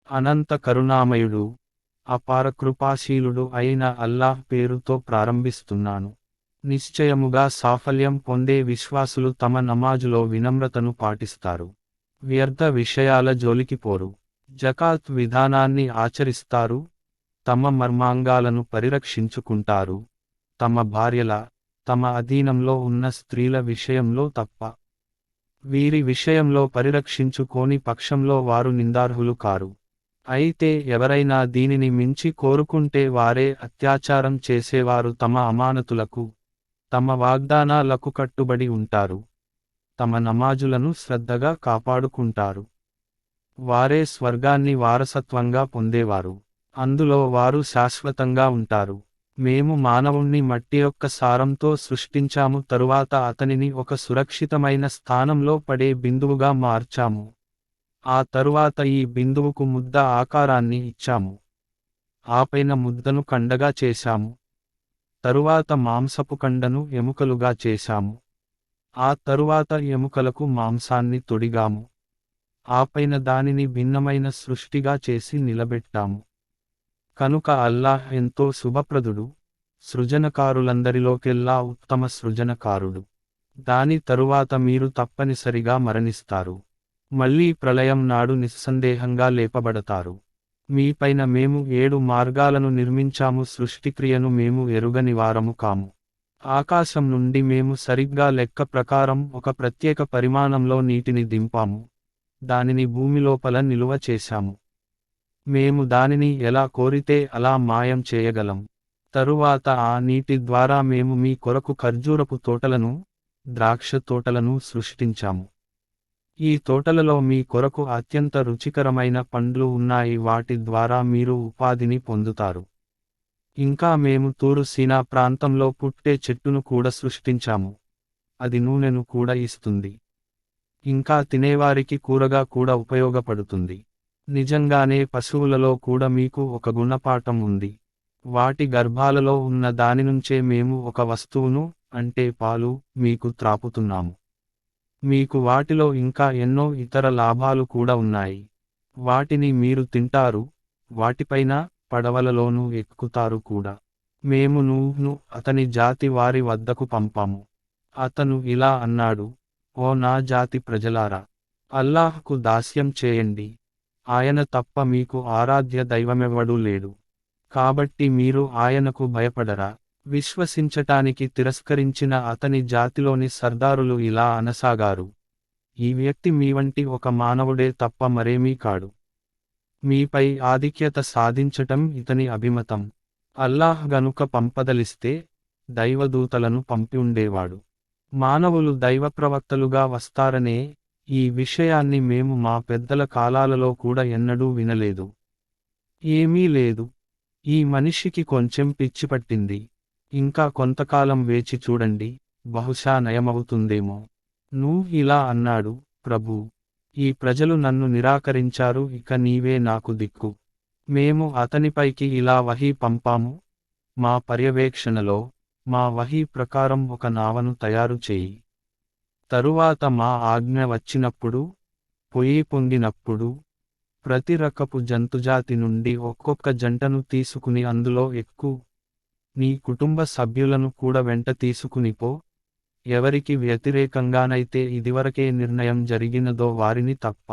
అనంత కరుణామయుడు, అపార కృపాశీలుడు అయిన అల్లాహ్ పేరుతో ప్రారంభిస్తున్నాను. నిశ్చయముగా సాఫల్యం పొందే విశ్వాసులు తమ నమాజులో వినమ్రతను పాటిస్తారు. వ్యర్థ విషయాల జోలికి పోరు. జకాత్ విధానాన్ని ఆచరిస్తారు. తమ మర్మాంగాలను పరిరక్షించుకుంటారు. తమ భార్యల, తమ అధీనంలో ఉన్న స్త్రీల విషయంలో తప్ప. వీరి విషయంలో పరిరక్షించుకోని పక్షంలో వారు నిందార్హులు కారు. అయితే ఎవరైనా దీనిని మించి కోరుకుంటే వారే అత్యాచారం చేసేవారు తమ అమానతులకు, తమ వాగ్దానాలకు కట్టుబడి ఉంటారు. తమ నమాజులను శ్రద్ధగా కాపాడుకుంటారు. వారే స్వర్గాన్ని వారసత్వంగా పొందేవారు. అందులో వారు శాశ్వతంగా ఉంటారు. మేము మానవుణ్ణి మట్టి యొక్క సారంతో సృష్టించాము, తరువాత అతనిని ఒక సురక్షితమైన స్థానంలో పడే బిందువుగా మార్చాము. ఆ తరువాత ఈ బిందువుకు ముద్ద ఆకారాన్ని ఇచ్చాము. ఆపైన ముద్దను కండగా చేశాము. తరువాత మాంసపు కండను ఎముకలుగా చేశాము. ఆ తరువాత ఎముకలకు మాంసాన్ని తొడిగాము. ఆపైన దానిని భిన్నమైన సృష్టిగా చేసి నిలబెట్టాము. కనుక అల్లాహ్ ఎంతో శుభప్రదుడు, సృజనకారులందరిలోకెల్లా ఉత్తమ సృజనకారుడు. దాని తరువాత మీరు తప్పనిసరిగా మరణిస్తారు. మళ్ళీ ప్రళయం నాడు నిస్సందేహంగా లేపబడతారు. మీపైన మేము 7 మార్గాలను నిర్మించాము, సృష్టిక్రియను మేము ఎరుగని వారము కాము. ఆకాశం నుండి మేము సరిగ్గా లెక్క ప్రకారం ఒక ప్రత్యేక పరిమాణంలో నీటిని దింపాము. దానిని భూమిలోపల నిలువ చేశాము. మేము దానిని ఎలా కోరితే అలా మాయం చేయగలం. తరువాత ఆ నీటి ద్వారా మేము మీ కొరకు ఖర్జూరపు తోటలను, ద్రాక్ష తోటలను సృష్టించాము. ఈ తోటలలో మీ కొరకు అత్యంత రుచికరమైన పండ్లు ఉన్నాయి, వాటి ద్వారా మీరు ఉపాధిని పొందుతారు. ఇంకా మేము తూరు సీనా ప్రాంతంలో పుట్టే చెట్టును కూడా సృష్టించాము. అది నూనెను కూడా ఇస్తుంది. ఇంకా తినేవారికి కూరగా కూడా ఉపయోగపడుతుంది. నిజంగానే పశువులలో కూడా మీకు ఒక గుణపాఠం ఉంది. వాటి గర్భాలలో ఉన్న దానినుంచే మేము ఒక వస్తువును, అంటే పాలు, మీకు త్రాపుతున్నాము. మీకు వాటిలో ఇంకా ఎన్నో ఇతర లాభాలు కూడా ఉన్నాయి. వాటిని మీరు తింటారు, వాటిపైన పడవలలోనూ ఎక్కుతారు కూడా. మేము నూహ్ను అతని జాతి వారి వద్దకు పంపాము. అతను ఇలా అన్నాడు: ఓ నా జాతి ప్రజలారా, అల్లాహ్కు దాస్యం చేయండి. ఆయన తప్ప మీకు ఆరాధ్య దైవమెవ్వడూ లేడు. కాబట్టి మీరు ఆయనకు భయపడరా? విశ్వసించటానికి తిరస్కరించిన అతని జాతిలోని సర్దారులు ఇలా అనసాగారు: ఈ వ్యక్తి మీ వంటి ఒక మానవుడే తప్ప మరేమీ కాడు. మీపై ఆధిక్యత సాధించటం ఇతని అభిమతం. అల్లాహ్ గనుక పంపదలిస్తే దైవదూతలను పంపి ఉండేవాడు. మానవులు దైవప్రవక్తలుగా వస్తారనే ఈ విషయాన్ని మేము మా పెద్దల కాలాలలో కూడా ఎన్నడూ వినలేదు. ఏమీ లేదు. ఈ మనిషికి కొంచెం పిచ్చి పట్టింది. ఇంకా కొంతకాలం వేచి చూడండి, బహుశా నయమవుతుందేమో. నూహ్ ఇలా అన్నాడు: ప్రభూ, ఈ ప్రజలు నన్ను నిరాకరించారు, ఇక నీవే నాకు దిక్కు. మేము అతనిపైకి ఇలా వహీ పంపాము: మా పర్యవేక్షణలో, మా వహీ ప్రకారం ఒక నావను తయారు చేయి. తరువాత మా ఆజ్ఞ వచ్చినప్పుడు, పొయ్యి పొంగినప్పుడు, ప్రతి రకపు జంతుజాతి నుండి ఒక్కొక్క జంటను తీసుకుని అందులో ఎక్కు. నీ కుటుంబ సభ్యులను కూడా వెంట తీసుకునిపో. ఎవరికి వ్యతిరేకంగానైతే ఇదివరకే నిర్ణయం జరిగినదో వారిని తప్ప.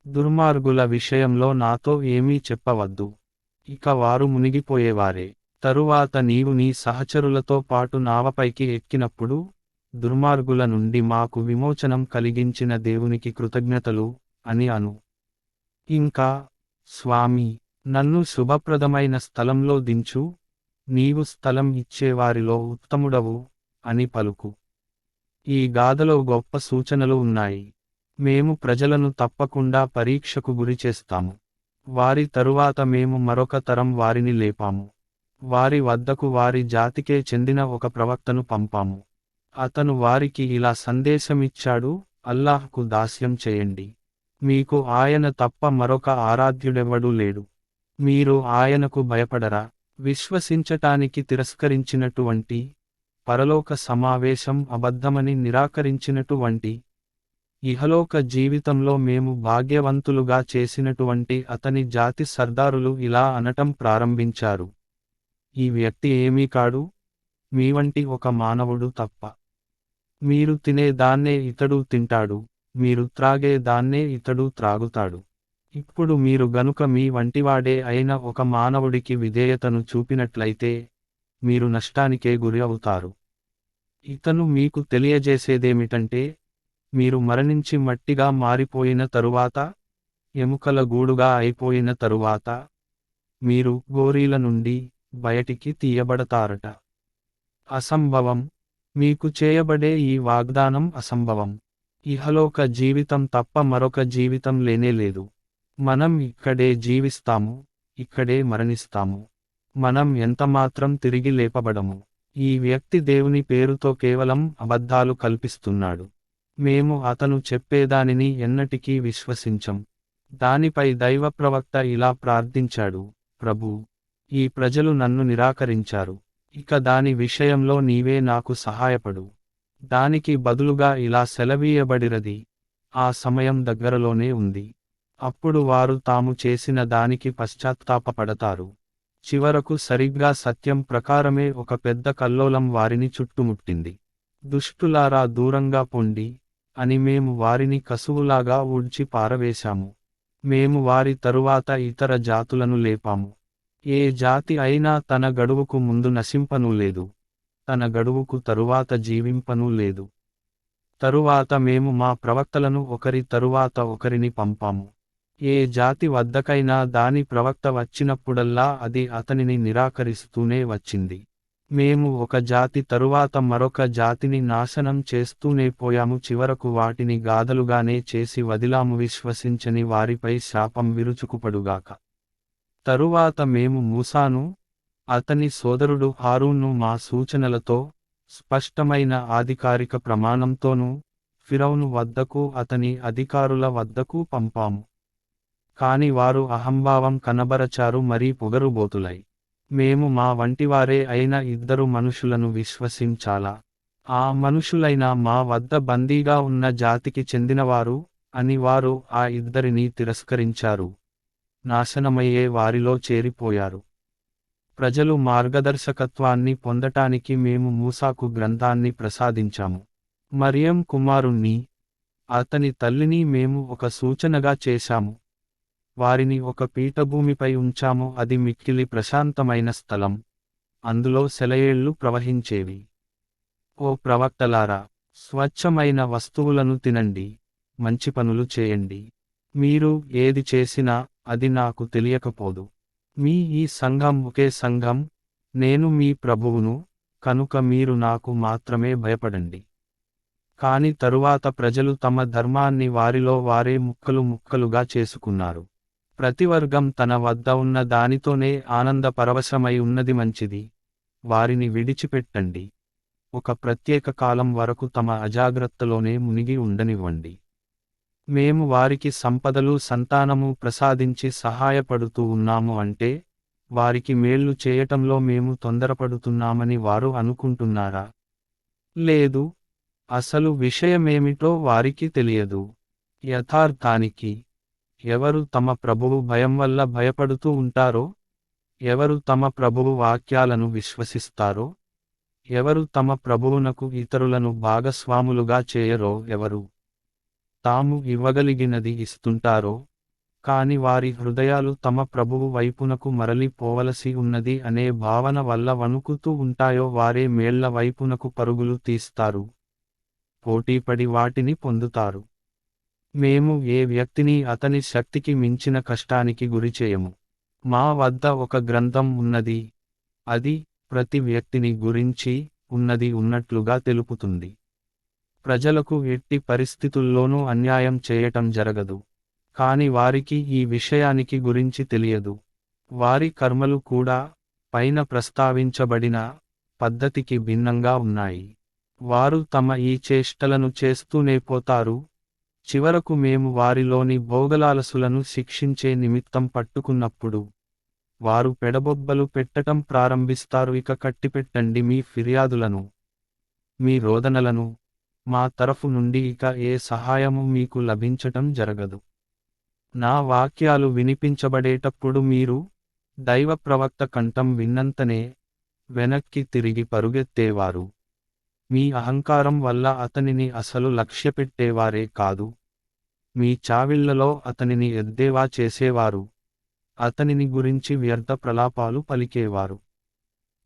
దుర్మార్గుల విషయంలో నాతో ఏమీ చెప్పవద్దు, ఇక వారు మునిగిపోయేవారే. తరువాత నీవు నీ సహచరులతో పాటు నావపైకి ఎక్కినప్పుడు, దుర్మార్గుల నుండి మాకు విమోచనం కలిగించిన దేవునికి కృతజ్ఞతలు అని అను. ఇంకా, స్వామీ, నన్ను శుభప్రదమైన స్థలంలో దించు, నీవు స్థలం ఇచ్చేవారిలో ఉత్తముడవు అని పలుకు. ఈ గాథలో గొప్ప సూచనలు ఉన్నాయి. మేము ప్రజలను తప్పకుండా పరీక్షకు గురిచేస్తాము. వారి తరువాత మేము మరొక తరం వారిని లేపాము. వారి వద్దకు వారి జాతికే చెందిన ఒక ప్రవక్తను పంపాము. అతను వారికి ఇలా సందేశమిచ్చాడు: అల్లాహ్కు దాస్యం చేయండి. మీకు ఆయన తప్ప మరొక ఆరాధ్యుడెవ్వడూ లేడు. మీరు ఆయనకు భయపడరా? విశ్వసించటానికి తిరస్కరించినటువంటి, పరలోక సమావేశం అబద్ధమని నిరాకరించినటువంటి ఇహలోక జీవితంలో మేము భాగ్యవంతులుగా చేసినటువంటి అతని జాతి సర్దారులు ఇలా అనటం ప్రారంభించారు. ఈ వ్యక్తి ఏమీ కాడు, మీ వంటి ఒక మానవుడు తప్ప. మీరు తినే దాన్నే ఇతడు తింటాడు, మీరు త్రాగే దాన్నే ఇతడు త్రాగుతాడు. ఇప్పుడు మీరు గనుక మీ వంటివాడే అయిన ఒక మానవుడికి విధేయతను చూపినట్లయితే, మీరు నష్టానికే గురి అవుతారు. ఇతను మీకు తెలియజేసేదేమిటంటే, మీరు మరణించి మట్టిగా మారిపోయిన తరువాత, ఎముకల గూడుగా అయిపోయిన తరువాత, మీరు గోరీల నుండి బయటికి తీయబడతారట. అసంభవం, మీకు చేయబడే ఈ వాగ్దానం అసంభవం. ఇహలోక జీవితం తప్ప మరొక జీవితం లేనేలేదు. మనం ఇక్కడే జీవిస్తాము, ఇక్కడే మరణిస్తాము. మనం ఎంతమాత్రం తిరిగి లేపబడము. ఈ వ్యక్తి దేవుని పేరుతో కేవలం అబద్ధాలు కల్పిస్తున్నాడు. మేము అతను చెప్పేదానిని ఎన్నటికీ విశ్వసించం. దానిపై దైవ ప్రవక్త ఇలా ప్రార్థించాడు, ప్రభూ, ఈ ప్రజలు నన్ను నిరాకరించారు. ఇక దాని విషయంలో నీవే నాకు సహాయపడు. దానికి బదులుగా ఇలా సెలవీయబడిరది, ఆ సమయం దగ్గరలోనే ఉంది. అప్పుడు వారు తాము చేసిన దానికి పశ్చాత్తాపపడతారు. చివరకు సరిగ్గా సత్యం ప్రకారమే ఒక పెద్ద కల్లోలం వారిని చుట్టుముట్టింది. దుష్టులారా దూరంగా పొండి అని మేము వారిని కసువులాగా ఊడ్చి పారవేశాము. మేము వారి తరువాత ఇతర జాతులను లేపాము. ఏ జాతి అయినా తన గడువుకు ముందు నశింపనూ లేదు, తన గడువుకు తరువాత జీవింపనూ లేదు. తరువాత మేము మా ప్రవక్తలను ఒకరి తరువాత ఒకరిని పంపాము. ఏ జాతి వద్దకైనా దాని ప్రవక్త వచ్చినప్పుడల్లా అది అతనిని నిరాకరిస్తూనే వచ్చింది. మేము ఒక జాతి తరువాత మరొక జాతిని నాశనం చేస్తూనే పోయాము, చివరకు వాటిని గాథలుగానే చేసి వదిలాము. విశ్వసించని వారిపై శాపం విరుచుకుపడుగాక. తరువాత మేము మూసాను, అతని సోదరుడు హారూన్ను మా సూచనలతో, స్పష్టమైన ఆధికారిక ప్రమాణంతోనూ ఫిరౌను వద్దకు అతని అధికారుల వద్దకు పంపాము. కాని వారు అహంభావం కనబరచారు, మరీ పొగరుబోతులై. మేము మా వంటివారే అయిన 2 మనుషులను విశ్వసించాలా? ఆ మనుషులైన మా వద్ద బందీగా ఉన్న జాతికి చెందినవారు అని వారు ఆ 2ని తిరస్కరించారు. నాశనమయ్యే వారిలో చేరిపోయారు. ప్రజలు మార్గదర్శకత్వాన్ని పొందటానికి మేము మూసాకు గ్రంథాన్ని ప్రసాదించాము. మరియం కుమారుణ్ణి, అతని తల్లిని మేము ఒక సూచనగా చేశాము. వారిని ఒక పీఠభూమిపై ఉంచాము, అది మిక్కిలి ప్రశాంతమైన స్థలం, అందులో సెలయేళ్లు ప్రవహించేవి. ఓ ప్రవక్తలారా, స్వచ్ఛమైన వస్తువులను తినండి, మంచి పనులు చేయండి. మీరు ఏది చేసినా అది నాకు తెలియకపోదు. మీ ఈ సంఘం ఒకే సంఘం, నేను మీ ప్రభువును, కనుక మీరు నాకు మాత్రమే భయపడండి. కాని తరువాత ప్రజలు తమ ధర్మాన్ని వారిలో వారే ముక్కలు ముక్కలుగా చేసుకున్నారు. ప్రతివర్గం తన వద్ద ఉన్న దానితోనే ఆనందపరవశమై ఉన్నది మంచిది, వారిని విడిచిపెట్టండి. ఒక ప్రత్యేక కాలం వరకు తమ అజాగ్రత్తలోనే మునిగి ఉండనివ్వండి. మేము వారికి సంపదలు సంతానము ప్రసాదించి సహాయపడుతూ ఉన్నాము అంటే, వారికి మేళ్లు చేయటంలో మేము తొందరపడుతున్నామని వారు అనుకుంటున్నారా? లేదు, అసలు విషయమేమిటో వారికి తెలియదు. యథార్థానికి, ఎవరు తమ ప్రభువు భయం వల్ల భయపడుతూ ఉంటారో, ఎవరు తమ ప్రభువు వాక్యాలను విశ్వసిస్తారో, ఎవరు తమ ప్రభువునకు ఇతరులను భాగస్వాములుగా చేయరో, ఎవరు తాము ఇవ్వగలిగినది ఇస్తుంటారో, కాని వారి హృదయాలు తమ ప్రభువు వైపునకు మరలి పోవలసి ఉన్నది అనే భావన వల్ల వణుకుతూ ఉంటాయో, వారే మేళ్ల వైపునకు పరుగులు తీస్తారు, పోటీపడి వాటిని పొందుతారు. మేము ఏ వ్యక్తిని అతని శక్తికి మించిన కష్టానికి గురిచేయము. మా వద్ద ఒక గ్రంథం ఉన్నది, అది ప్రతి వ్యక్తిని గురించి ఉన్నది ఉన్నట్లుగా తెలుపుతుంది. ప్రజలకు ఎట్టి పరిస్థితుల్లోనూ అన్యాయం చేయటం జరగదు. కాని వారికి ఈ విషయానికి గురించి తెలియదు. వారి కర్మలు కూడా పైన ప్రస్తావించబడిన పద్ధతికి భిన్నంగా ఉన్నాయి. వారు తమ ఈ చేష్టలను చేస్తూనే పోతారు. చివరకు మేము వారిలోని భోగలాలసులను శిక్షించే నిమిత్తం పట్టుకున్నప్పుడు, వారు పెడబొబ్బలు పెట్టటం ప్రారంభిస్తారు. ఇక కట్టిపెట్టండి మీ ఫిర్యాదులను, మీ రోదనలను, మా తరఫు నుండి ఇక ఏ సహాయము మీకు లభించటం జరగదు. నా వాక్యాలు వినిపించబడేటప్పుడు మీరు దైవ ప్రవక్త కంఠం విన్నంతనే వెనక్కి తిరిగి పరుగెత్తేవారు. మీ అహంకారం వల్ల అతనిని అసలు లక్ష్యపెట్టేవారే కాదు. మీ చావిళ్లలో అతనిని ఎద్దేవా చేసేవారు. అతనిని గురించి వ్యర్థ ప్రలాపాలు పలికేవారు.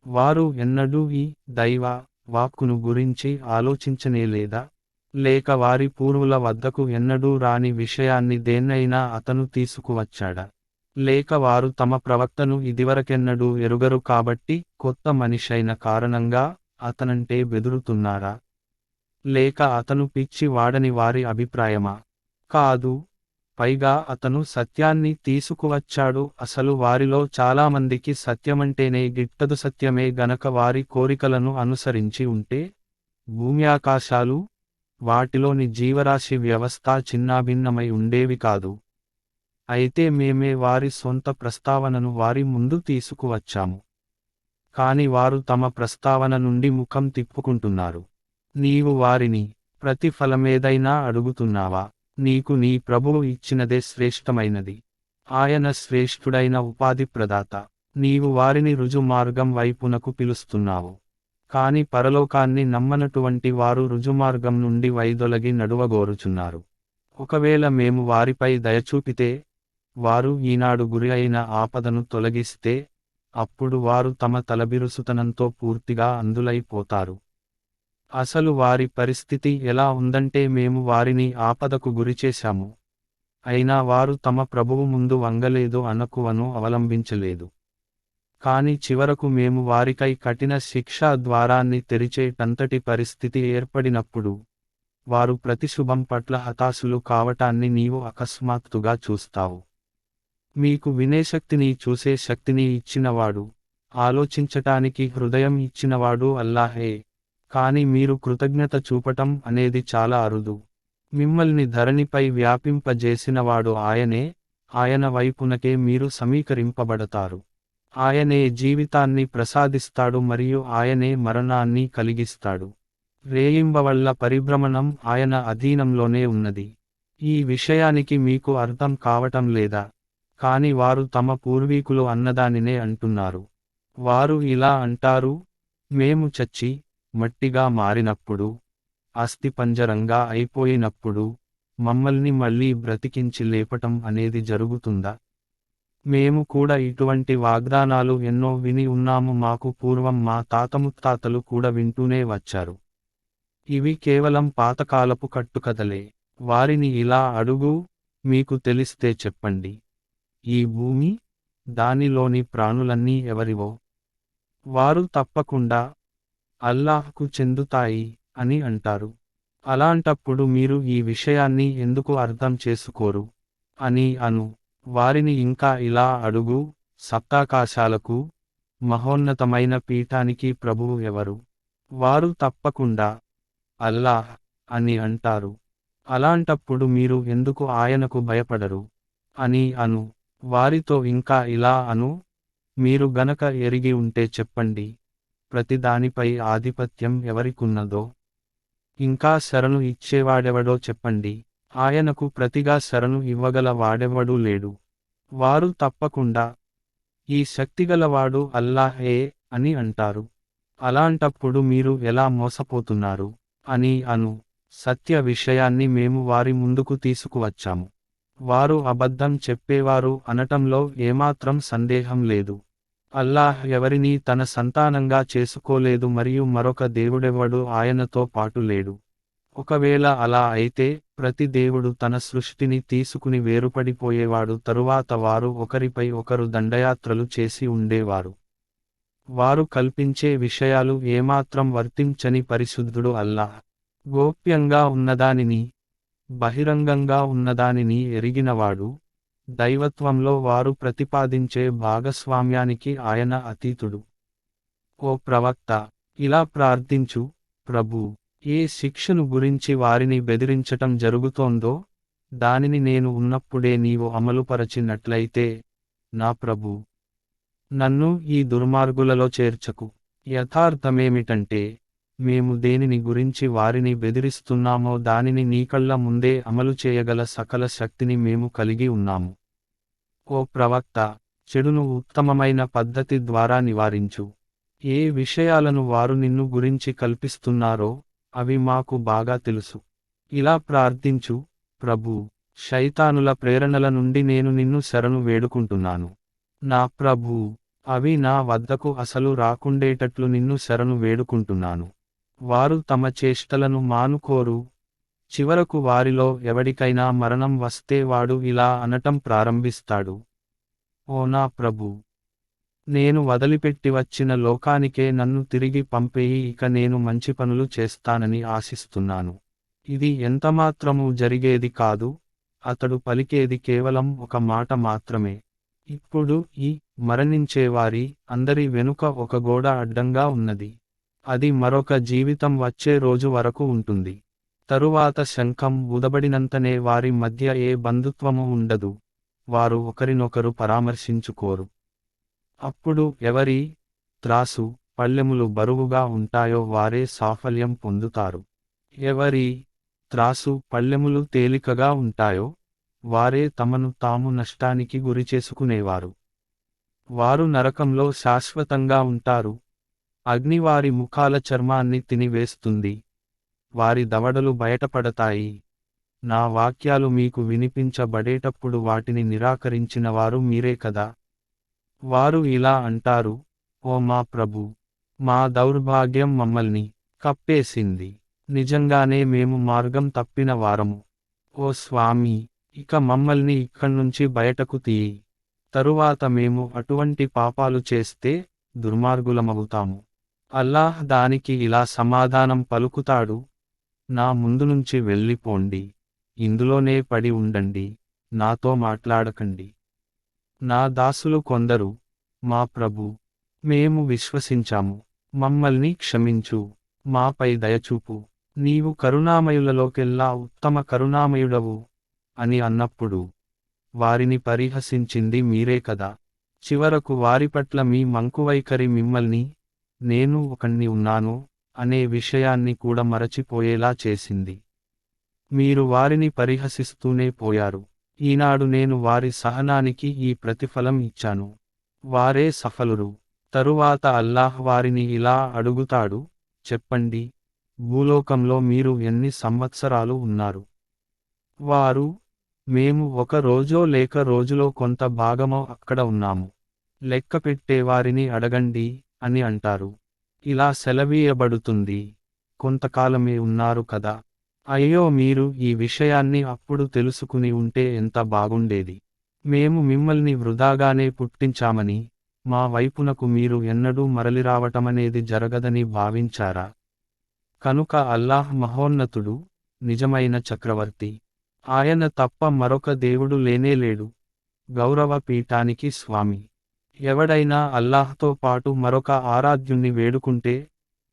వారు ఎన్నడూ ఈ దైవ వాక్కును గురించి ఆలోచించనేలేదా? లేక వారి పూర్వుల వద్దకు ఎన్నడూ రాని విషయాన్ని దేన్నైనా అతను తీసుకువచ్చాడా? లేక వారు తమ ప్రవక్తను ఇదివరకెన్నడూ ఎరుగరు కాబట్టి కొత్త మనిషైన కారణంగా అతనంటే బెదురుతున్నారా? లేక అతను పిచ్చి వాడని వారి అభిప్రాయమా? కాదు. పైగా అతను సత్యాన్ని తీసుకువచ్చాడు. అసలు వారిలో చాలామందికి సత్యమంటేనే గిట్టదు. సత్యమే గనక వారి కోరికలను అనుసరించి ఉంటే భూమ్యాకాశాలు వాటిలోని జీవరాశి వ్యవస్థ చిన్నాభిన్నమై ఉండేవి కాదు. అయితే మేమే వారి సొంత ప్రస్తావనను వారి ముందు తీసుకువచ్చాము. కాని వారు తమ ప్రస్తావన నుండి ముఖం తిప్పుకుంటున్నారు. నీవు వారిని ప్రతిఫలమేదైనా అడుగుతున్నావా? నీకు నీ ప్రభువు ఇచ్చినదే శ్రేష్టమైనది. ఆయన శ్రేష్ఠుడైన ఉపాధి ప్రదాత. నీవు వారిని రుజుమార్గం వైపునకు పిలుస్తున్నావు. కాని పరలోకాన్ని నమ్మనటువంటి వారు రుజుమార్గం నుండి వైదొలగి నడువగోరుచున్నారు. ఒకవేళ మేము వారిపై దయచూపితే, వారు ఈనాడు గురి అయిన ఆపదను తొలగిస్తే, అప్పుడు వారు తమ తలబిరుసుతనంతో పూర్తిగా అందులైపోతారు. అసలు వారి పరిస్థితి ఎలా ఉందంటే మేము వారిని ఆపదకు గురిచేశాము. అయినా వారు తమ ప్రభువు ముందు వంగలేదు, అణకువను అవలంబించలేదు. కాని చివరకు మేము వారికై కఠిన శిక్షా ద్వారాన్ని తెరిచేటంతటి పరిస్థితి ఏర్పడినప్పుడు, వారు ప్రతిశుభం పట్ల హతాశులు కావటాన్ని నీవు అకస్మాత్తుగా చూస్తావు. మీకు వినేశక్తిని చూసే శక్తిని ఇచ్చినవాడు, ఆలోచించటానికి హృదయం ఇచ్చినవాడు అల్లాహే. కాని మీరు కృతజ్ఞత చూపటం అనేది చాలా అరుదు. మిమ్మల్ని ధరణిపై వ్యాపింపజేసినవాడు ఆయనే, ఆయన వైపునకే మీరు సమీకరింపబడతారు. ఆయనే జీవితాన్ని ప్రసాదిస్తాడు మరియు ఆయనే మరణాన్ని కలిగిస్తాడు. రేయింబవళ్ల పరిభ్రమణం ఆయన అధీనంలోనే ఉన్నది. ఈ విషయానికి మీకు అర్థం కావటం లేదా? కాని వారు తమ పూర్వీకులు అన్నదానినే అంటున్నారు. వారు ఇలా అంటారు, మేము చచ్చి మట్టిగా మారినప్పుడు, అస్థిపంజరంగా అయిపోయినప్పుడు మమ్మల్ని మళ్ళీ బ్రతికించి లేపటం అనేది జరుగుతుందా? మేము కూడా ఇటువంటి వాగ్దానాలు ఎన్నో విని ఉన్నాము. మాకు పూర్వం మా తాతముత్తాతలు కూడా వింటూనే వచ్చారు. ఇవి కేవలం పాతకాలపు కట్టుకథలే. వారిని ఇలా అడుగు, మీకు తెలిస్తే చెప్పండి. ఈ భూమి, దానిలోని ప్రాణులన్నీ ఎవరివో? వారు తప్పకుండా అల్లాహ్కు చెందుతాయి అని అంటారు. అలాంటప్పుడు మీరు ఈ విషయాన్ని ఎందుకు అర్థం చేసుకోరు అని అను. వారిని ఇంకా ఇలా అడుగు, సప్తాకాశాలకు, మహోన్నతమైన పీఠానికి ప్రభువు ఎవరు? వారు తప్పకుండా అల్లాహ్ అని అంటారు. అలాంటప్పుడు మీరు ఎందుకు ఆయనకు భయపడరు అని అను. వారితో ఇంకా ఇలా అను, మీరు గనక ఎరిగి ఉంటే చెప్పండి, ప్రతిదానిపై ఆధిపత్యం ఎవరికున్నదో, ఇంకా శరణు ఇచ్చేవాడెవడో చెప్పండి. ఆయనకు ప్రతిగా శరణు ఇవ్వగల వాడెవ్వడూ లేడు. వారు తప్పకుండా ఈ శక్తిగలవాడు అల్లాహే అని అంటారు. అలాంటప్పుడు మీరు ఎలా మోసపోతున్నారు అని అను. సత్య విషయాన్ని మేము వారి ముందుకు తీసుకువచ్చాము. వారు అబద్ధం చెప్పేవారు అనటంలో ఏమాత్రం సందేహం లేదు. అల్లాహ్ ఎవరినీ తన సంతానంగా చేసుకోలేదు మరియు మరొక దేవుడెవ్వడు ఆయనతో పాటు లేడు. ఒకవేళ అలా అయితే ప్రతి దేవుడు తన సృష్టిని తీసుకుని వేరుపడిపోయేవాడు. తరువాత వారు ఒకరిపై ఒకరు దండయాత్రలు చేసి ఉండేవారు. వారు కల్పించే విషయాలు ఏమాత్రం వర్తించని పరిశుద్ధుడు అల్లాహ్. గోప్యంగా ఉన్నదానిని, బహిరంగంగా ఉన్నదానిని ఎరిగినవాడు. దైవత్వంలో వారు ప్రతిపాదించే భాగస్వామ్యానికి ఆయన అతీతుడు. ఓ ప్రవక్త, ఇలా ప్రార్థించు, ప్రభూ, ఏ శిక్షను గురించి వారిని బెదిరించటం జరుగుతోందో, దానిని నేను ఉన్నప్పుడే నీవు అమలుపరచినట్లయితే, నా ప్రభూ, నన్ను ఈ దుర్మార్గులలో చేర్చకు. యథార్థమేమిటంటే, మేము దేనిని గురించి వారిని బెదిరిస్తున్నామో దానిని నీ కళ్ళ ముందే అమలు చేయగల సకల శక్తిని మేము కలిగి ఉన్నాము. ఓ ప్రవక్త, చెడును ఉత్తమమైన పద్ధతి ద్వారా నివారించు. ఏ విషయాలను వారు నిన్ను గురించి కల్పిస్తున్నారో అవి మాకు బాగా తెలుసు. ఇలా ప్రార్థించు, ప్రభూ, శైతానుల ప్రేరణల నుండి నేను నిన్ను శరణు వేడుకుంటున్నాను. నా ప్రభూ, అవి నా వద్దకు అసలు రాకుండేటట్లు నిన్ను శరణు వేడుకుంటున్నాను. వారు తమ చేష్టలను మానుకోరు. చివరకు వారిలో ఎవడికైనా మరణం వస్తే వాడు ఇలా అనటం ప్రారంభిస్తాడు: ఓ నా ప్రభూ, నేను వదిలిపెట్టి వచ్చిన లోకానికే నన్ను తిరిగి పంపేయి, ఇక నేను మంచి పనులు చేస్తానని ఆశిస్తున్నాను. ఇది ఎంతమాత్రమూ జరిగేది కాదు. అతడు పలికేది కేవలం ఒక మాట మాత్రమే. ఇప్పుడు ఈ మరణించేవారి అందరి వెనుక ఒక గోడ అడ్డంగా ఉన్నది. అది మరొక జీవితం వచ్చే రోజు వరకు ఉంటుంది. తరువాత శంఖం ఊదబడినంతనే వారి మధ్య ఏ బంధుత్వము ఉండదు. వారు ఒకరినొకరు పరామర్శించుకోరు. అప్పుడు ఎవరి త్రాసు పళ్ళెములు బరువుగా ఉంటాయో వారే సాఫల్యం పొందుతారు. ఎవరి త్రాసు పళ్ళెములు తేలికగా ఉంటాయో వారే తమను తాము నష్టానికి గురిచేసుకునేవారు. వారు నరకంలో శాశ్వతంగా ఉంటారు. అగ్ని వారి ముఖాల చర్మాన్ని తినివేస్తుంది. వారి దవడలు బయటపడతాయి. నా వాక్యాలు మీకు వినిపించబడేటప్పుడు వాటిని నిరాకరించిన వారు మీరే కదా. వారు ఇలా అంటారు: ఓ మా ప్రభూ, మా దౌర్భాగ్యం మమ్మల్ని కప్పేసింది. నిజంగానే మేము మార్గం తప్పిన వారము. ఓ స్వామీ, ఇక మమ్మల్ని ఇక్కడ్నుంచి బయటకు తీయి. తరువాత మేము అటువంటి పాపాలు చేస్తే దుర్మార్గులమవుతాము. అల్లాహ్ దానికి ఇలా సమాధానం పలుకుతాడు: నా ముందునుంచి వెళ్ళిపోండి, ఇందులోనే పడి ఉండండి, నాతో మాట్లాడకండి. నా దాసులు కొందరు: మా ప్రభూ, మేము విశ్వసించాము, మమ్మల్ని క్షమించు, మాపై దయచూపు, నీవు కరుణామయులలోకెల్లా ఉత్తమ కరుణామయుడవు అని అన్నప్పుడు వారిని పరిహసించింది మీరే కదా. చివరకు వారి పట్ల మీ మంకువైఖరి మిమ్మల్ని నేను ఒకణ్ణి ఉన్నాను అనే విషయాన్ని కూడా మరచిపోయేలా చేసింది. మీరు వారిని పరిహసిస్తూనే పోయారు. ఈనాడు నేను వారి సహనానికి ఈ ప్రతిఫలం ఇచ్చాను. వారే సఫలురు. తరువాత అల్లాహ్ వారిని ఇలా అడుగుతాడు: చెప్పండి, భూలోకంలో మీరు ఎన్ని సంవత్సరాలు ఉన్నారు? వారు: మేము ఒక రోజో లేక రోజులో కొంత భాగమో అక్కడ ఉన్నాము. లెక్కపెట్టేవారిని అడగండి అని అంటారు. ఇలా సెలవీయబడుతుంది: కొంతకాలమే ఉన్నారు కదా. అయ్యో, మీరు ఈ విషయాన్ని అప్పుడు తెలుసుకుని ఉంటే ఎంత బాగుండేది. మేము మిమ్మల్ని వృధాగానే పుట్టించామని, మా వైపునకు మీరు ఎన్నడూ మరలిరావటమనేది జరగదని భావించారా? కనుక అల్లాహ్ మహోన్నతుడు, నిజమైన చక్రవర్తి. ఆయన తప్ప మరొక దేవుడు లేనేలేడు. గౌరవ పీఠానికి స్వామి. ఎవడైనా అల్లాహ్తో పాటు మరొక ఆరాధ్యుణ్ణి వేడుకుంటే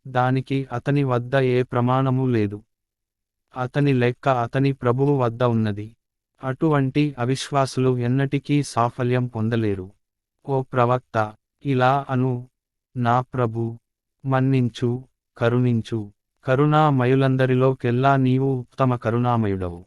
దానికి అతని వద్ద ఏ ప్రమాణమూ లేదు. అతని లెక్క అతని ప్రభువు వద్ద ఉన్నది. అటువంటి అవిశ్వాసులు ఎన్నటికీ సాఫల్యం పొందలేరు. ఓ ప్రవక్త, ఇలా అను: నా ప్రభూ, మన్నించు, కరుణించు, కరుణామయులందరిలోకెల్లా నీవు ఉత్తమ కరుణామయుడవు.